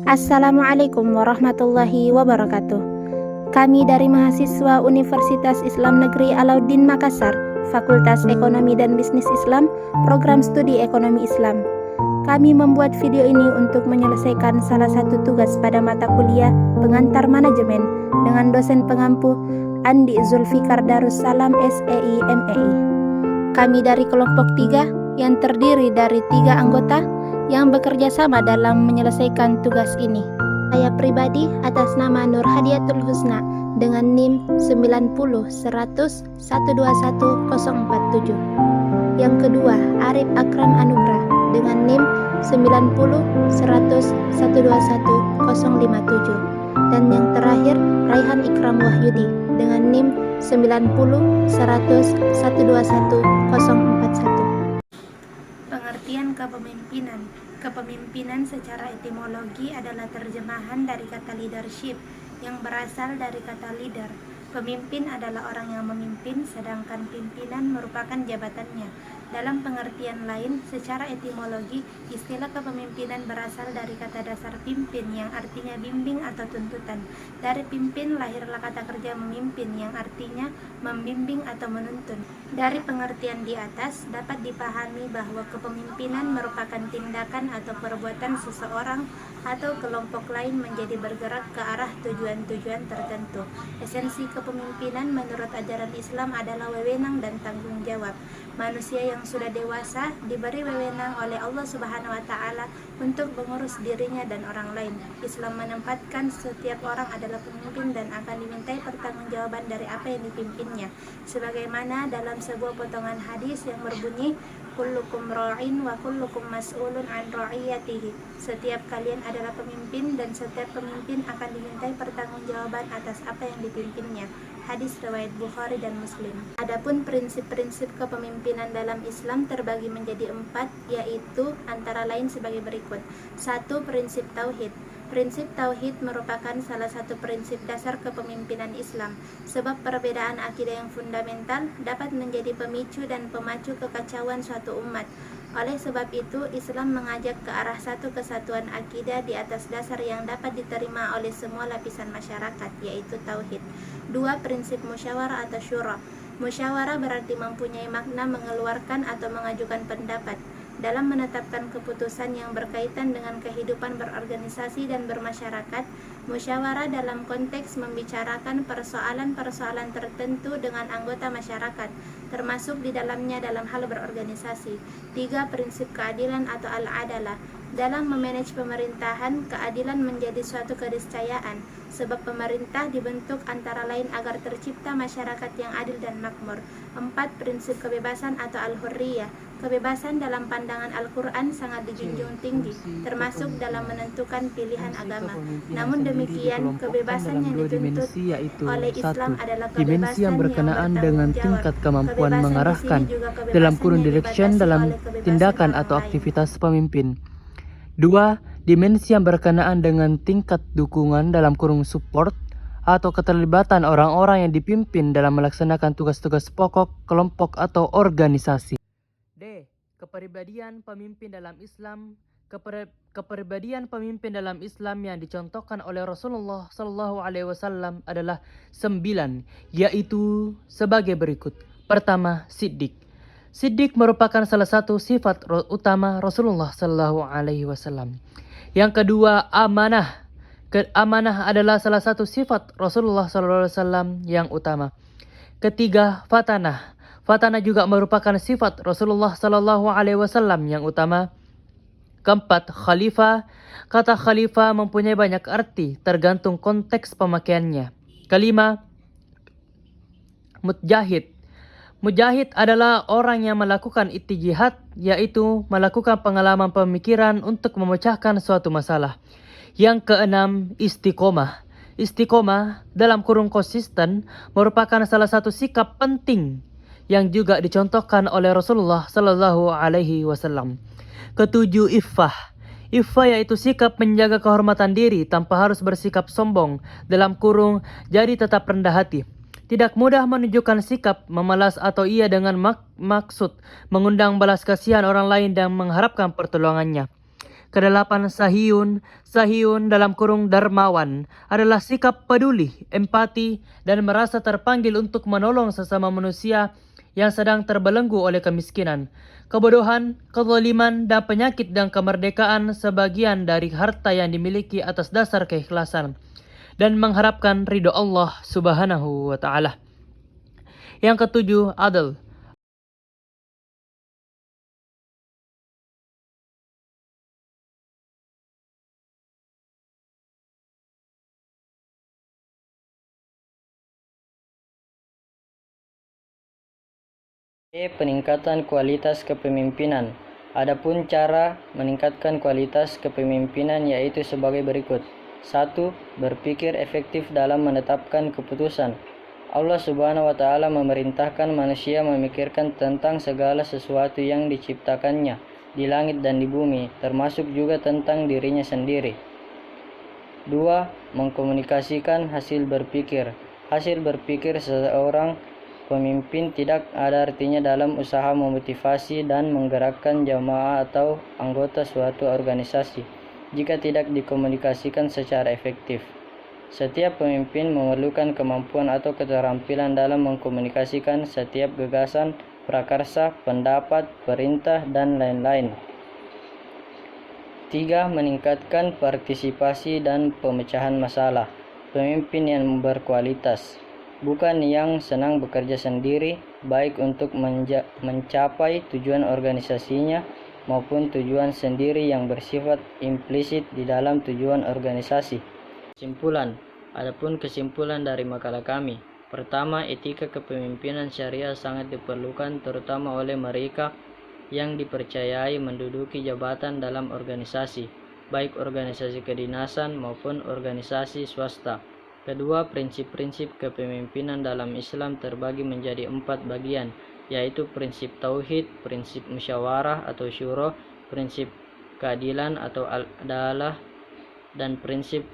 Assalamualaikum warahmatullahi wabarakatuh. Kami dari mahasiswa Universitas Islam Negeri Alauddin Makassar, Fakultas Ekonomi dan Bisnis Islam, Program Studi Ekonomi Islam. Kami membuat video ini untuk menyelesaikan salah satu tugas pada mata kuliah Pengantar Manajemen dengan dosen pengampu Andi Zulfikar Darussalam SEI MEI. Kami dari kelompok 3 yang terdiri dari 3 anggota yang bekerja sama dalam menyelesaikan tugas ini. Saya pribadi atas nama Nur Hadiatul Husna dengan NIM 90-100-121-047. Yang kedua, Arif Akram Anugrah dengan NIM 90-100-121-057. Dan yang terakhir, Raihan Ikram Wahyudi dengan NIM 90-100-121-041. Pengertian kepemimpinan. Kepemimpinan secara etimologi adalah terjemahan dari kata leadership yang berasal dari kata leader. Pemimpin adalah orang yang memimpin, sedangkan pimpinan merupakan jabatannya. Dalam pengertian lain, secara etimologi, istilah kepemimpinan berasal dari kata dasar pimpin yang artinya bimbing atau tuntutan. Dari pimpin lahirlah kata kerja memimpin yang artinya membimbing atau menuntun. Dari pengertian di atas, dapat dipahami bahwa kepemimpinan merupakan tindakan atau perbuatan seseorang atau kelompok lain menjadi bergerak ke arah tujuan-tujuan tertentu. Esensi kepemimpinan menurut ajaran Islam adalah wewenang dan tanggung jawab. Manusia yang sudah dewasa diberi wewenang oleh Allah Subhanahu wa Ta'ala untuk mengurus dirinya dan orang lain. Islam menempatkan setiap orang adalah pemimpin dan akan dimintai pertanggungjawaban dari apa yang dipimpinnya. Sebagaimana dalam sebuah potongan hadis yang berbunyi, kullukum ra'in wa kullukum mas'ulun an ra'iyatihi. Setiap kalian adalah pemimpin dan setiap pemimpin akan dimintai pertanggungjawaban atas apa yang dipimpinnya. Hadis riwayat Bukhari dan Muslim. Adapun prinsip-prinsip kepemimpinan dalam Islam terbagi menjadi 4, yaitu antara lain sebagai berikut. 1. Prinsip tauhid. Prinsip tauhid merupakan salah satu prinsip dasar kepemimpinan Islam, sebab perbedaan akidah yang fundamental dapat menjadi pemicu dan pemacu kekacauan suatu umat. Oleh sebab itu, Islam mengajak ke arah satu kesatuan akidah di atas dasar yang dapat diterima oleh semua lapisan masyarakat, yaitu tauhid. 2. Prinsip musyawarah atau syura. Musyawarah berarti mempunyai makna mengeluarkan atau mengajukan pendapat dalam menetapkan keputusan yang berkaitan dengan kehidupan berorganisasi dan bermasyarakat. Musyawarah dalam konteks membicarakan persoalan-persoalan tertentu dengan anggota masyarakat, termasuk di dalamnya dalam hal berorganisasi. 3. Prinsip keadilan atau al-adalah. Dalam memanage pemerintahan, keadilan menjadi suatu keniscayaan, sebab pemerintah dibentuk antara lain agar tercipta masyarakat yang adil dan makmur. 4. Prinsip kebebasan atau al-hurriyah. Kebebasan dalam pandangan Al-Quran sangat dijunjung tinggi, termasuk dalam menentukan pilihan agama. Namun demikian, kebebasan yang dituntut oleh Islam adalah kebebasan yang berkenaan dengan tingkat kemampuan mengarahkan dalam kurun direction dalam tindakan atau aktivitas pemimpin. 2. Dimensi yang berkenaan dengan tingkat dukungan dalam kurung support atau keterlibatan orang-orang yang dipimpin dalam melaksanakan tugas-tugas pokok, kelompok, atau organisasi. D. Kepribadian pemimpin dalam Islam. Kepribadian pemimpin dalam Islam yang dicontohkan oleh Rasulullah SAW adalah 9, yaitu sebagai berikut. Pertama, Siddiq. Siddiq merupakan salah satu sifat utama Rasulullah SAW. Yang kedua, amanah. Amanah adalah salah satu sifat Rasulullah SAW yang utama. Ketiga, fatanah. Fatanah juga merupakan sifat Rasulullah SAW yang utama. Keempat, khalifah. Kata khalifah mempunyai banyak arti tergantung konteks pemakaiannya. Kelima, mujahid. Mujahid adalah orang yang melakukan ijtihad, yaitu melakukan pengalaman pemikiran untuk memecahkan suatu masalah. Yang keenam, istiqomah. Istiqomah dalam kurung konsisten merupakan salah satu sikap penting yang juga dicontohkan oleh Rasulullah SAW. Ketujuh, iffah. Iffah yaitu sikap menjaga kehormatan diri tanpa harus bersikap sombong dalam kurung jadi tetap rendah hati. Tidak mudah menunjukkan sikap memalas atau ia dengan maksud mengundang balas kasihan orang lain dan mengharapkan pertolongannya. Kedelapan, Sahiyun dalam kurung dermawan adalah sikap peduli, empati, dan merasa terpanggil untuk menolong sesama manusia yang sedang terbelenggu oleh kemiskinan, kebodohan, kezaliman, dan penyakit, dan kemerdekaan sebagian dari harta yang dimiliki atas dasar keikhlasan dan mengharapkan ridho Allah Subhanahu wa Ta'ala. Yang ketujuh, adl. Peningkatan kualitas kepemimpinan. Adapun cara meningkatkan kualitas kepemimpinan yaitu sebagai berikut. 1. Berpikir efektif dalam menetapkan keputusan. Allah Subhanahu wa Ta'ala memerintahkan manusia memikirkan tentang segala sesuatu yang diciptakannya di langit dan di bumi, termasuk juga tentang dirinya sendiri. 2. Mengkomunikasikan hasil berpikir. Hasil berpikir seseorang pemimpin tidak ada artinya dalam usaha memotivasi dan menggerakkan jamaah atau anggota suatu organisasi jika tidak dikomunikasikan secara efektif. Setiap pemimpin memerlukan kemampuan atau keterampilan dalam mengkomunikasikan setiap gagasan, prakarsa, pendapat, perintah, dan lain-lain. 3. Meningkatkan partisipasi dan pemecahan masalah. Pemimpin yang berkualitas, bukan yang senang bekerja sendiri, baik untuk mencapai tujuan organisasinya maupun tujuan sendiri yang bersifat implisit di dalam tujuan organisasi. Kesimpulan. Adapun kesimpulan dari makalah kami. Pertama, etika kepemimpinan syariah sangat diperlukan terutama oleh mereka yang dipercayai menduduki jabatan dalam organisasi, baik organisasi kedinasan maupun organisasi swasta. Kedua, prinsip-prinsip kepemimpinan dalam Islam terbagi menjadi 4 bagian, yaitu prinsip tauhid, prinsip musyawarah atau syuro, prinsip keadilan atau adalah, dan prinsip